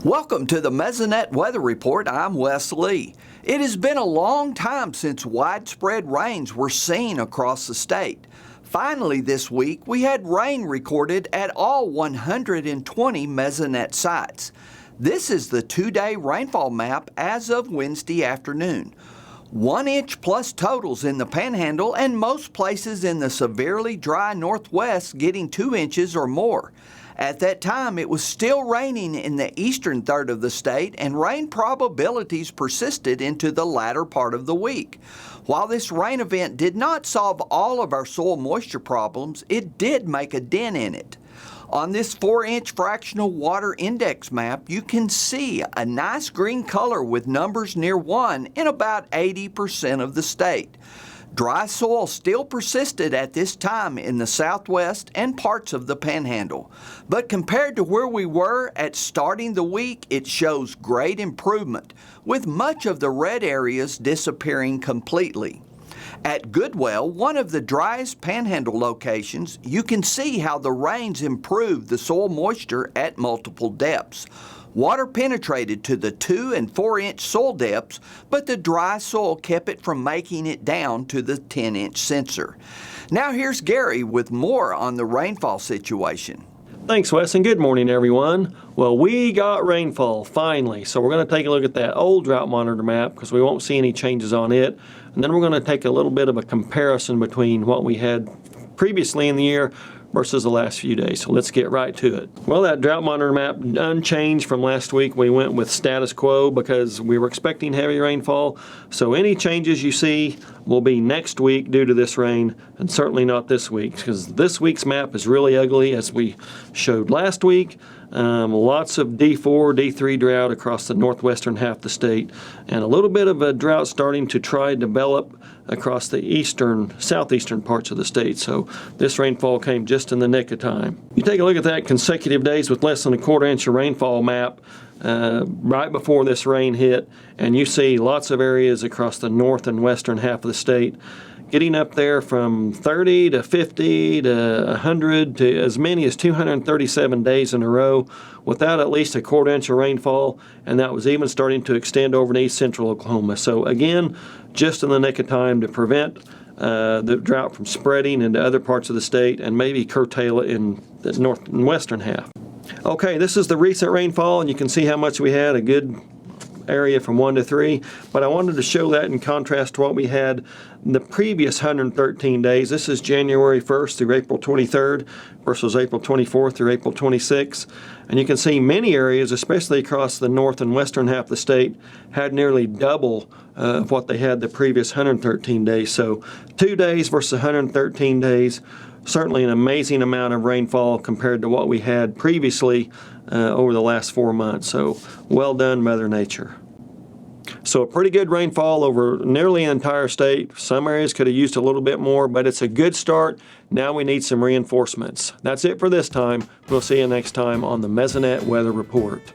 Welcome to the Mesonet Weather Report. I'm Wes Lee. It has been a long time since widespread rains were seen across the state. Finally this week, we had rain recorded at all 120 Mesonet sites. This is the two-day rainfall map as of Wednesday afternoon. 1 inch plus totals in the Panhandle and most places in the severely dry Northwest getting 2 inches or more. At that time, it was still raining in the eastern third of the state, and rain probabilities persisted into the latter part of the week. While this rain event did not solve all of our soil moisture problems, it did make a dent in it. On this 4-inch fractional water index map, you can see a nice green color with numbers near 1 in about 80% of the state. Dry soil still persisted at this time in the southwest and parts of the Panhandle. But compared to where we were at starting the week, it shows great improvement, with much of the red areas disappearing completely. At Goodwell, one of the driest Panhandle locations, you can see how the rains improved the soil moisture at multiple depths. Water penetrated to the 2 and 4 inch soil depths, but the dry soil kept it from making it down to the 10-inch sensor. Now here's Gary with more on the rainfall situation. Thanks, Wes, and good morning, everyone. Well, we got rainfall, finally. So we're going to take a look at that old drought monitor map because we won't see any changes on it. And then we're going to take a little bit of a comparison between what we had previously in the year versus the last few days. So let's get right to it. Well, that drought monitor map unchanged from last week. We went with status quo because we were expecting heavy rainfall. So any changes you see will be next week due to this rain, and certainly not this week, because this week's map is really ugly, as we showed last week. Lots of D4, D3 drought across the northwestern half of the state, and a little bit of a drought starting to try to develop across the southeastern parts of the state. So this rainfall came just in the nick of time. You take a look at that consecutive days with less than a quarter inch of rainfall map right before this rain hit, and you see lots of areas across the north and western half of the state getting up there from 30 to 50 to 100 to as many as 237 days in a row without at least a quarter inch of rainfall, and that was even starting to extend over to east central Oklahoma. So again, just in the nick of time to prevent the drought from spreading into other parts of the state and maybe curtail it in the north and western half. Okay, this is the recent rainfall, and you can see how much we had, a good area from 1 to 3, but I wanted to show that in contrast to what we had in the previous 113 days. This is January 1st through April 23rd versus April 24th through April 26th, and you can see many areas, especially across the north and western half of the state, had nearly double of what they had the previous 113 days. So 2 days versus 113 days, certainly an amazing amount of rainfall compared to what we had previously over the last 4 months. So well done, Mother Nature. So a pretty good rainfall over nearly the entire state. Some areas could have used a little bit more, but it's a good start. Now we need some reinforcements. That's it for this time. We'll see you next time on the Mesonet Weather Report.